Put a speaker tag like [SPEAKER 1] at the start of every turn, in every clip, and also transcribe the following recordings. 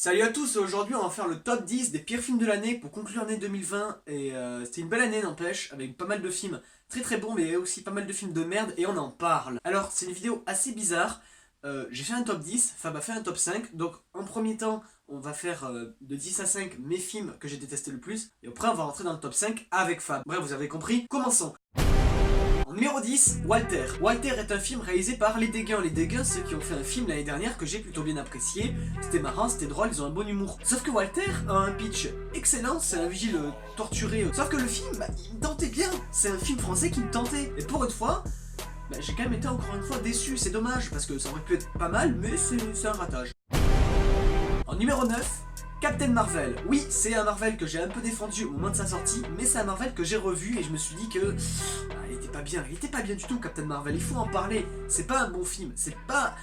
[SPEAKER 1] Salut à tous, aujourd'hui on va faire le top 10 des pires films de l'année pour conclure l'année 2020 et c'était une belle année n'empêche, avec pas mal de films très très bons mais aussi pas mal de films de merde et on en parle. Alors c'est une vidéo assez bizarre, j'ai fait un top 10, Fab a fait un top 5, donc en premier temps on va faire de 10 à 5 mes films que j'ai détesté le plus et après on va rentrer dans le top 5 avec Fab. Bref vous avez compris, commençons. En numéro 10, Walter. Walter est un film réalisé par Les Dégains. Les Dégains, ceux qui ont fait un film l'année dernière que j'ai plutôt bien apprécié. C'était marrant, c'était drôle, ils ont un bon humour. Sauf que Walter a un pitch excellent, c'est un vigile torturé. Sauf que le film, il me tentait bien. C'est un film français qui me tentait. Et pour une fois, j'ai quand même été encore une fois déçu. C'est dommage, parce que ça aurait pu être pas mal, mais c'est un ratage. En numéro 9, Captain Marvel. Oui, c'est un Marvel que j'ai un peu défendu au moment de sa sortie, mais c'est un Marvel que j'ai revu et je me suis dit que il était pas bien du tout Captain Marvel, il faut en parler. C'est pas un bon film, c'est pas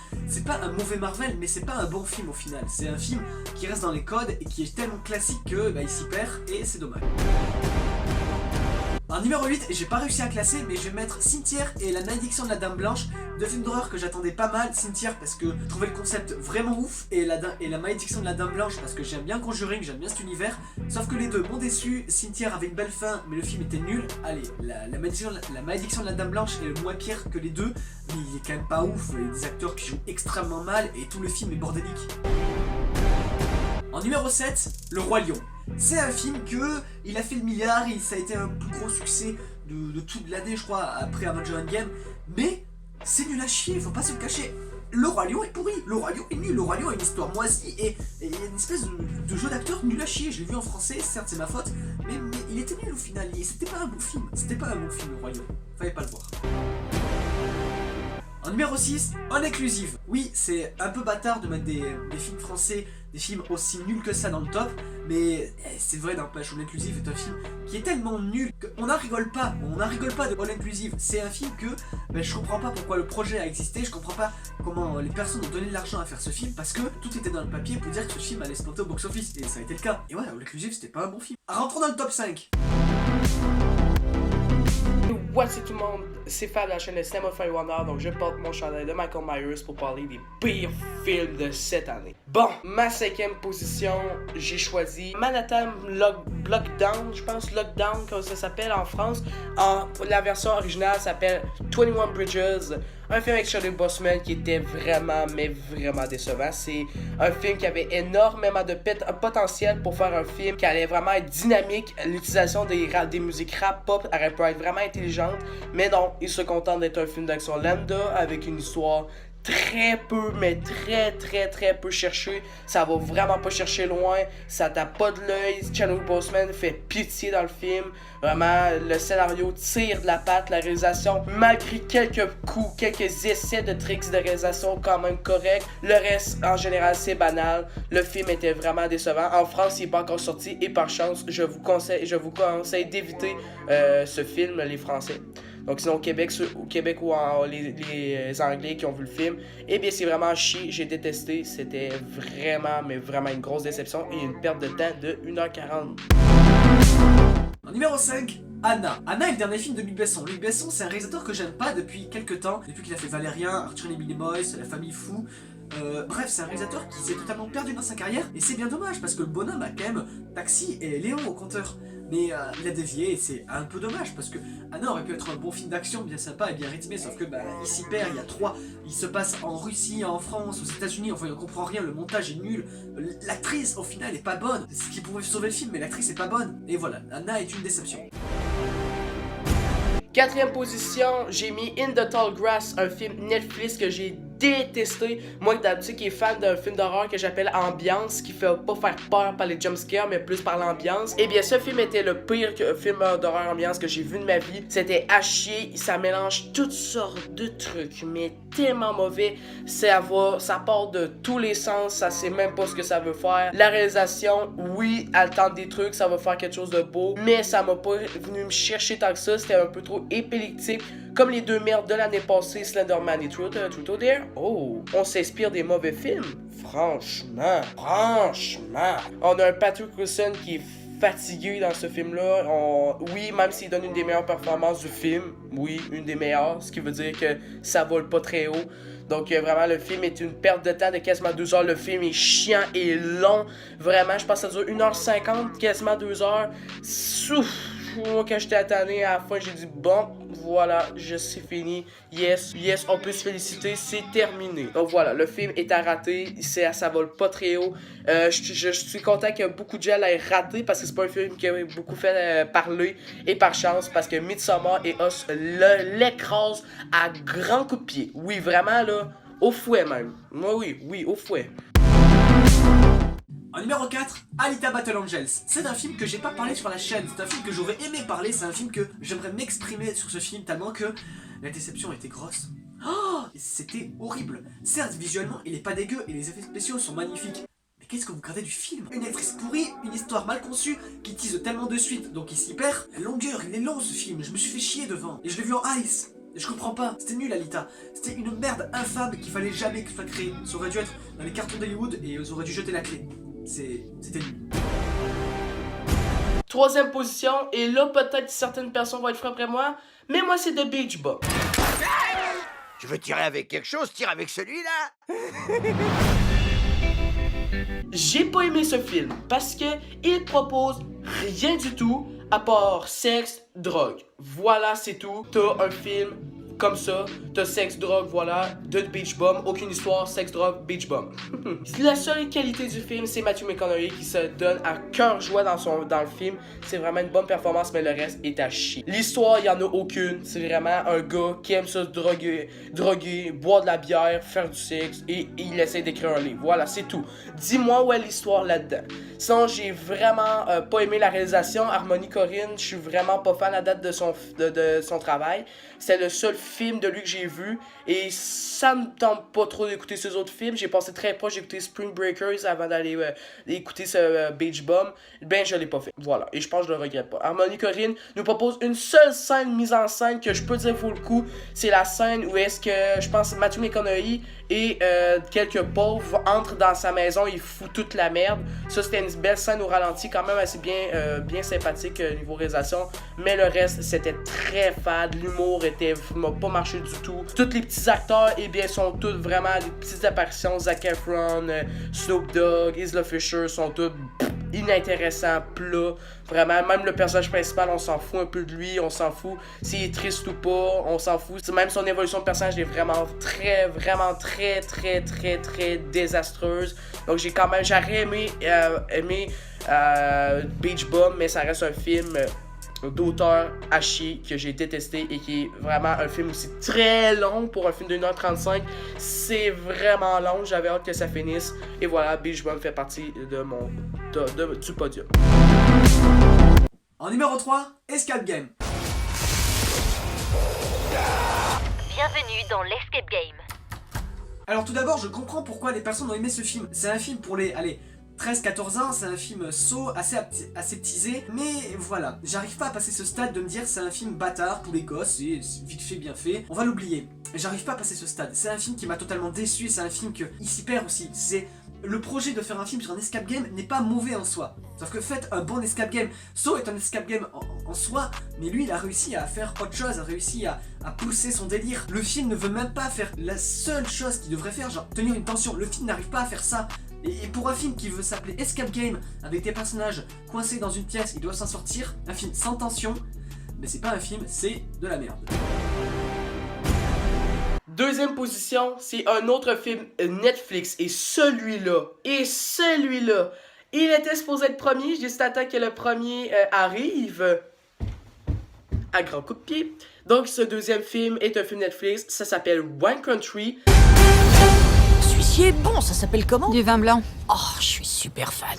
[SPEAKER 1] un mauvais Marvel, mais c'est pas un bon film au final. C'est un film qui reste dans les codes et qui est tellement classique que il s'y perd et c'est dommage. En numéro 8, j'ai pas réussi à classer, mais je vais mettre Cimetière et La Malédiction de la Dame Blanche, deux films d'horreur que j'attendais pas mal. Cimetière parce que je trouvais le concept vraiment ouf, et La Malédiction de la Dame Blanche parce que j'aime bien Conjuring, j'aime bien cet univers. Sauf que les deux m'ont déçu. Cimetière avait une belle fin, mais le film était nul. Allez, la Malédiction de la Dame Blanche est le moins pire que les deux, mais il est quand même pas ouf. Il y a des acteurs qui jouent extrêmement mal et tout le film est bordélique. En numéro 7, Le Roi Lion. C'est un film il a fait le milliard, ça a été un plus gros succès de toute l'année je crois après Avengers Endgame, mais c'est nul à chier, faut pas se le cacher. Le Roi Lion est pourri, le Roi Lion est nul, le Roi Lion a une histoire moisie et une espèce de jeu d'acteur nul à chier. Je l'ai vu en français, certes c'est ma faute, mais il était nul au final, c'était pas un bon film, Le Roi Lion, fallait pas le voir. En numéro 6, All Inclusive. Oui, c'est un peu bâtard de mettre des films français, des films aussi nuls que ça dans le top, mais c'est vrai n'empêche, All Inclusive est un film qui est tellement nul qu'on n'en rigole pas, de All Inclusive. C'est un film que je comprends pas pourquoi le projet a existé, je comprends pas comment les personnes ont donné de l'argent à faire ce film, parce que tout était dans le papier pour dire que ce film allait se planter au box-office, et ça a été le cas. Et ouais, All Inclusive c'était pas un bon film. Rentrons dans le top 5.
[SPEAKER 2] What's up tout le monde, c'est Fab de la chaîne de Cinema Fire Wonder, donc je porte mon chandail de Michael Myers pour parler des pires films de cette année. Bon, ma 5e position, j'ai choisi Manhattan Lockdown, je pense Lockdown comme ça s'appelle en France. La version originale s'appelle 21 Bridges, un film avec Charlie Boseman qui était vraiment décevant. C'est un film qui avait énormément de potentiel pour faire un film qui allait vraiment être dynamique. L'utilisation des musiques rap pop aurait pu être vraiment intelligente, mais non, il se contente d'être un film d'action lambda avec une histoire très peu, mais très peu cherché. Ça va vraiment pas chercher loin, ça tape pas de l'œil. Chadwick Boseman fait pitié dans le film. Vraiment, le scénario tire de la patte, la réalisation, malgré quelques coups, quelques essais de tricks de réalisation quand même corrects. Le reste, en général, c'est banal. Le film était vraiment décevant. En France, il n'est pas encore sorti et par chance, je vous conseille d'éviter ce film, les Français. Donc sinon au Québec ou les Anglais qui ont vu le film, eh bien c'est vraiment chier, j'ai détesté, c'était vraiment une grosse déception et une perte de temps de 1h40.
[SPEAKER 1] En numéro 5, Anna. Anna est le dernier film de Luc Besson. Luc Besson c'est un réalisateur que j'aime pas depuis quelques temps, depuis qu'il a fait Valérien, Arthur et les Minimoys, La Famille Fou. Bref, c'est un réalisateur qui s'est totalement perdu dans sa carrière et c'est bien dommage parce que le bonhomme a quand même Taxi et Léon au compteur. Mais il a dévié et c'est un peu dommage parce que Anna aurait pu être un bon film d'action bien sympa et bien rythmé, sauf que il s'y perd, il se passe en Russie, en France, aux États-Unis, enfin on comprend rien, le montage est nul, l'actrice au final est pas bonne, c'est ce qui pouvait sauver le film mais l'actrice est pas bonne, et voilà, Anna est une déception.
[SPEAKER 2] 4e position, j'ai mis In the Tall Grass, un film Netflix que j'ai détesté. Moi d'habitude qui est fan d'un film d'horreur que j'appelle Ambiance, qui fait pas faire peur par les jumpscares mais plus par l'ambiance. Et bien ce film était le pire film d'horreur ambiance que j'ai vu de ma vie. C'était à chier, ça mélange toutes sortes de trucs mais tellement mauvais. Ça part de tous les sens, ça sait même pas ce que ça veut faire. La réalisation, oui, elle tente des trucs, ça va faire quelque chose de beau, mais ça m'a pas venu me chercher tant que ça, c'était un peu trop épileptique. Comme les deux merdes de l'année passée, Slenderman et Truth or Dare. Oh, on s'inspire des mauvais films. Franchement. On a un Patrick Wilson qui est fatigué dans ce film-là. Oui, même s'il donne une des meilleures performances du film, oui, une des meilleures, ce qui veut dire que ça vole pas très haut. Donc vraiment, le film est une perte de temps de quasiment 2 heures. Le film est chiant et long. Vraiment, je pense que ça dure 1h50, quasiment 2 heures. Souf! Moi, quand j'étais tanné, à la fin, j'ai dit bon, voilà, c'est fini. Yes, on peut se féliciter, c'est terminé. Donc voilà, le film est à rater, ça vole pas très haut. Je suis content que beaucoup de gens l'aient raté parce que c'est pas un film qui a beaucoup fait parler. Et par chance, parce que Midsommar et Us l'écrase à grands coups de pied. Oui, vraiment là, au fouet même. Moi, oui, au fouet.
[SPEAKER 1] En numéro 4, Alita Battle Angels. C'est un film que j'ai pas parlé sur la chaîne, c'est un film que j'aurais aimé parler, c'est un film que j'aimerais m'exprimer sur ce film tellement que la déception était grosse. Oh, c'était horrible. Certes, visuellement, il est pas dégueu et les effets spéciaux sont magnifiques. Mais qu'est-ce que vous gardez du film? Une actrice pourrie, une histoire mal conçue, qui tease tellement de suite, donc il s'y perd. La longueur, il est long ce film, je me suis fait chier devant. Et je l'ai vu en ice. Et je comprends pas, c'était nul Alita. C'était une merde infâme qu'il fallait jamais que soit créé. Ça aurait dû être dans les cartons d'Hollywood et ils auraient dû jeter la clé. C'était nul.
[SPEAKER 2] Troisième position, et là peut-être certaines personnes vont être frais après moi, mais moi c'est The Beach Bum.
[SPEAKER 3] Tu veux tirer avec quelque chose, tire avec celui-là.
[SPEAKER 2] J'ai pas aimé ce film parce que il propose rien du tout à part sexe, drogue. Voilà, c'est tout. T'as un film comme ça, t'as sexe, drogue, voilà, de Beach Bum, aucune histoire, sexe, drogue, Beach Bum. La seule qualité du film, c'est Matthew McConaughey qui se donne à cœur joie dans le film. C'est vraiment une bonne performance, mais le reste est à chier. L'histoire, il y en a aucune. C'est vraiment un gars qui aime ça se droguer, boire de la bière, faire du sexe, et il essaie d'écrire un livre. Voilà, c'est tout. Dis-moi où est l'histoire là-dedans. Sinon, j'ai vraiment pas aimé la réalisation. Harmony Korine, je suis vraiment pas fan à date de son travail. C'est le seul film de lui que j'ai vu et ça me tente pas trop d'écouter ses autres films. J'ai passé très proche d'écouter Spring Breakers avant d'aller écouter ce Beach Bum. Ben je l'ai pas fait. Voilà, et je pense que je le regrette pas. Harmony Korine nous propose une seule scène mise en scène que je peux dire vaut le coup. C'est la scène où est-ce que je pense Matthew McConaughey et quelques pauvres entrent dans sa maison, il fout toute la merde. Ça c'était une belle scène au ralenti, quand même assez bien sympathique niveau réalisation, mais le reste c'était très fade, l'humour m'a pas marché du tout. Tous les petits acteurs, eh bien, sont tous vraiment des petites apparitions. Zac Efron, Snoop Dogg, Isla Fisher sont tous inintéressants, plats. Vraiment, même le personnage principal, on s'en fout un peu de lui, on s'en fout s'il est triste ou pas, on s'en fout. Même son évolution de personnage est vraiment très désastreuse. Donc j'aurais aimé Beach Bum, mais ça reste un film d'auteur à chier que j'ai détesté et qui est vraiment un film aussi très long pour un film de 1h35. C'est vraiment long, j'avais hâte que ça finisse. Et voilà, Beach Bum fait partie du podium.
[SPEAKER 1] En numéro 3, Escape Game.
[SPEAKER 4] Bienvenue dans l'Escape Game.
[SPEAKER 1] Alors tout d'abord, je comprends pourquoi les personnes ont aimé ce film. C'est un film pour les 13-14 ans, c'est un film saut, assez aseptisé, mais voilà, j'arrive pas à passer ce stade de me dire c'est un film bâtard pour les gosses, c'est vite fait, bien fait, on va l'oublier. J'arrive pas à passer ce stade, c'est un film qui m'a totalement déçu, c'est un film il s'y perd aussi, le projet de faire un film sur un escape game n'est pas mauvais en soi. Sauf que faites un bon escape game. Saw est un escape game en soi, mais lui il a réussi à faire autre chose, a réussi à pousser son délire. Le film ne veut même pas faire la seule chose qu'il devrait faire, genre tenir une tension. Le film n'arrive pas à faire ça. Et pour un film qui veut s'appeler Escape Game, avec des personnages coincés dans une pièce, ils doivent s'en sortir, un film sans tension, mais c'est pas un film, c'est de la merde.
[SPEAKER 2] Deuxième position, c'est un autre film Netflix. Et celui-là, il était supposé être premier. J'ai juste attendu que le premier arrive à grands coups de pied. Donc, ce deuxième film est un film Netflix. Ça s'appelle Wine Country.
[SPEAKER 5] Celui-ci est bon, ça s'appelle comment?
[SPEAKER 6] Du vin blanc.
[SPEAKER 5] Oh, je suis super fan.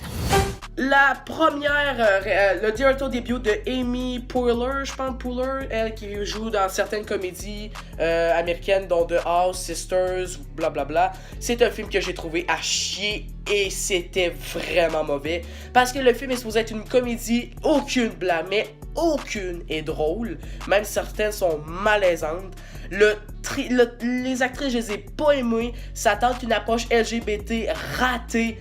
[SPEAKER 2] La première, le director début de Amy Poehler, je pense, elle qui joue dans certaines comédies américaines, dont The House, Sisters, blablabla. C'est un film que j'ai trouvé à chier et c'était vraiment mauvais. Parce que le film est supposé être une comédie, aucune blague, mais aucune est drôle. Même certaines sont malaisantes. Les actrices, je les ai pas aimées. Ça tente une approche LGBT ratée.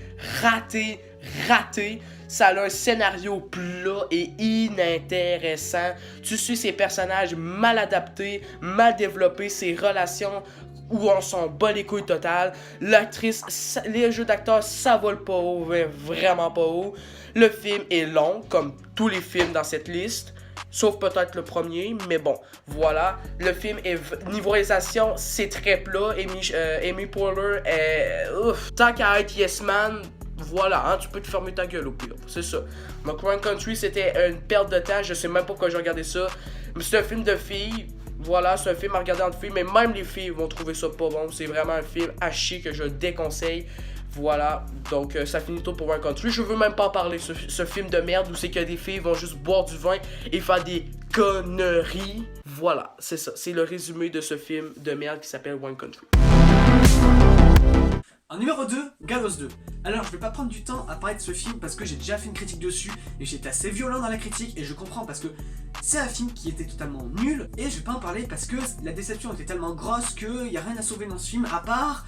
[SPEAKER 2] Ça a un scénario plat et inintéressant. Tu suis ces personnages mal adaptés, mal développés, ces relations où on s'en bat les couilles totales. L'actrice, les jeux d'acteurs, ça vole pas haut, mais vraiment pas haut. Le film est long, comme tous les films dans cette liste. Sauf peut-être le premier, mais bon, voilà. Le film est... Niveau réalisation, c'est très plat. Amy Poehler est... Tant qu'à être Yes Man, voilà, hein, tu peux te fermer ta gueule au pire, c'est ça. Donc Wine Country, c'était une perte de temps, je sais même pas pourquoi j'ai regardé ça. Mais c'est un film de filles, voilà, c'est un film à regarder entre filles, mais même les filles vont trouver ça pas bon. C'est vraiment un film à chier que je déconseille. Voilà, donc ça finit tout pour Wine Country. Je veux même pas en parler, ce film de merde où c'est que des filles vont juste boire du vin et faire des conneries. Voilà, c'est ça, c'est le résumé de ce film de merde qui s'appelle Wine Country.
[SPEAKER 1] En numéro 2, Gallows 2. Alors je vais pas prendre du temps à parler de ce film parce que j'ai déjà fait une critique dessus et j'étais assez violent dans la critique et je comprends parce que c'est un film qui était totalement nul et je vais pas en parler parce que la déception était tellement grosse qu'il y a rien à sauver dans ce film à part...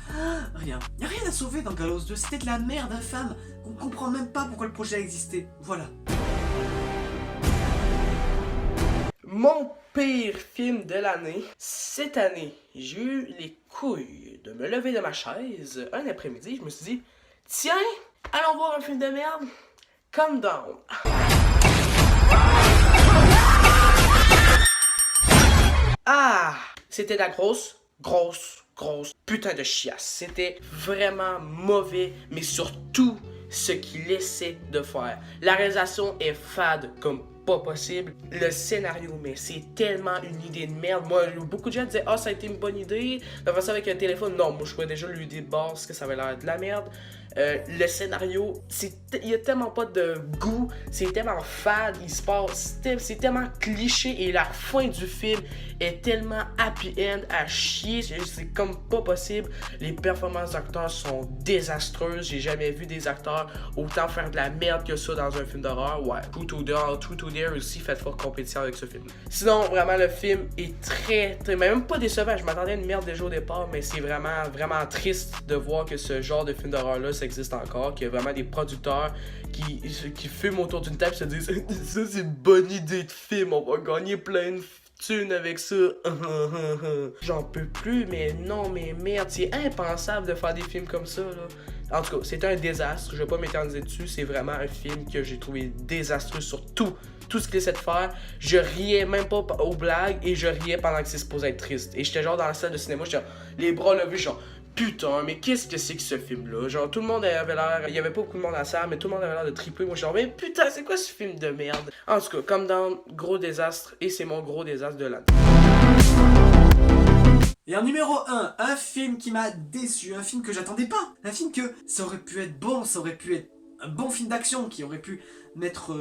[SPEAKER 1] rien. Il y a rien à sauver dans Gallows 2, c'était de la merde infâme qu'on comprend même pas pourquoi le projet a existé. Voilà.
[SPEAKER 2] Mon pire film de l'année, cette année, j'ai eu les couilles de me lever de ma chaise un après-midi, je me suis dit, tiens, allons voir un film de merde, Calm Down. Ah, c'était de la grosse putain de chiasse. C'était vraiment mauvais, mais surtout ce qu'il essaie de faire. La réalisation est fade comme pas possible. Le scénario, mais c'est tellement une idée de merde. Moi, beaucoup de gens disaient, ah, ça a été une bonne idée de faire ça avec un téléphone. Non, moi, je trouvais déjà l'idée de base que ça avait l'air de la merde. Le scénario, il y a tellement pas de goût, c'est tellement fade, c'est tellement cliché et la fin du film est tellement happy end à chier, c'est comme pas possible. Les performances d'acteurs sont désastreuses, j'ai jamais vu des acteurs autant faire de la merde que ça dans un film d'horreur. Ouais, True to Dare aussi fait fort compétition avec ce film. Sinon, vraiment, le film est très, même pas décevant, je m'attendais à une merde déjà au départ, mais c'est vraiment triste de voir que ce genre de film d'horreur-là existe encore, qu'il y a vraiment des producteurs qui fument autour d'une table et se disent ça c'est une bonne idée de film, on va gagner plein de thunes avec ça. J'en peux plus, mais non, mais merde, c'est impensable de faire des films comme ça là. En tout cas, c'est un désastre, je vais pas m'éterniser dessus, c'est vraiment un film que j'ai trouvé désastreux sur tout ce qu'il essaie de faire. Je riais même pas aux blagues et je riais pendant que c'est supposé être triste. Et j'étais genre dans la salle de cinéma, j'étais les bras levés, genre putain, mais qu'est-ce que c'est que ce film-là? Genre, tout le monde avait l'air... Il y avait pas beaucoup de monde à la salle, mais tout le monde avait l'air de tripler. Moi, je suis genre, mais putain, c'est quoi ce film de merde? En tout cas, comme dans gros désastre, et c'est mon gros désastre de l'année.
[SPEAKER 1] Et en numéro 1, un film qui m'a déçu, un film que j'attendais pas. Un film que ça aurait pu être bon, ça aurait pu être un bon film d'action, qui aurait pu mettre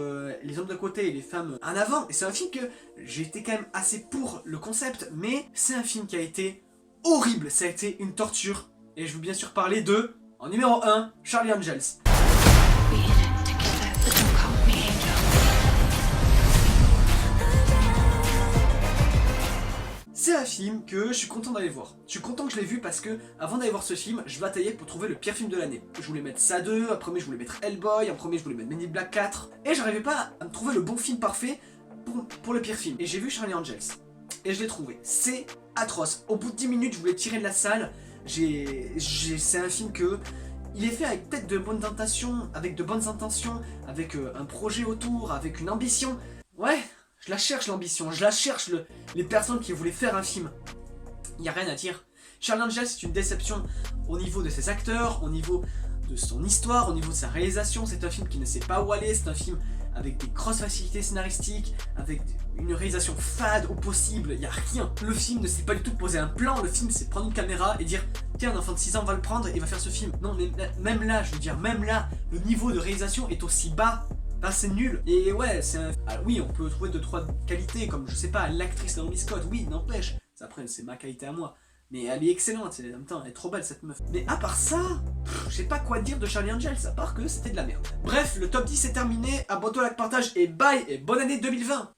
[SPEAKER 1] les hommes de côté et les femmes en avant. Et c'est un film que j'ai été quand même assez pour le concept, mais c'est un film qui a été horrible, ça a été une torture. Et je veux bien sûr parler de, en numéro 1, Charlie Angels. C'est un film que je suis content d'aller voir. Je suis content que je l'ai vu parce que, avant d'aller voir ce film, je bataillais pour trouver le pire film de l'année. Je voulais mettre ça 2, un premier je voulais mettre Hellboy, un premier je voulais mettre Men in Black 4. Et j'arrivais pas à me trouver le bon film parfait pour le pire film. Et j'ai vu Charlie Angels. Et je l'ai trouvé. C'est atroce. Au bout de 10 minutes, je voulais tirer de la salle. C'est un film que... Il est fait avec peut-être de bonnes intentions, avec un projet autour, avec une ambition. Ouais, je la cherche l'ambition, je la cherche les personnes qui voulaient faire un film. Il n'y a rien à dire. Charlie Angels, c'est une déception au niveau de ses acteurs, au niveau de son histoire, au niveau de sa réalisation. C'est un film qui ne sait pas où aller, c'est un film avec des grosses facilités scénaristiques, avec une réalisation fade au possible, il n'y a rien. Le film ne sait pas du tout poser un plan, le film c'est prendre une caméra et dire tiens, un enfant de 6 ans va le prendre et va faire ce film. Non, mais même là, je veux dire, même là, le niveau de réalisation est aussi bas. Bah, c'est nul. Et ouais, c'est un... Alors, oui, on peut trouver 2-3 qualités, comme je sais pas, l'actrice Naomi Scott, oui, n'empêche. Après, c'est ma qualité à moi. Mais elle est excellente, en même temps, elle est trop belle cette meuf. Mais à part ça, je sais pas quoi dire de Charlie Angels, à part que c'était de la merde. Bref, le top 10 est terminé, abonne-toi, like, partage et bye, et bonne année 2020.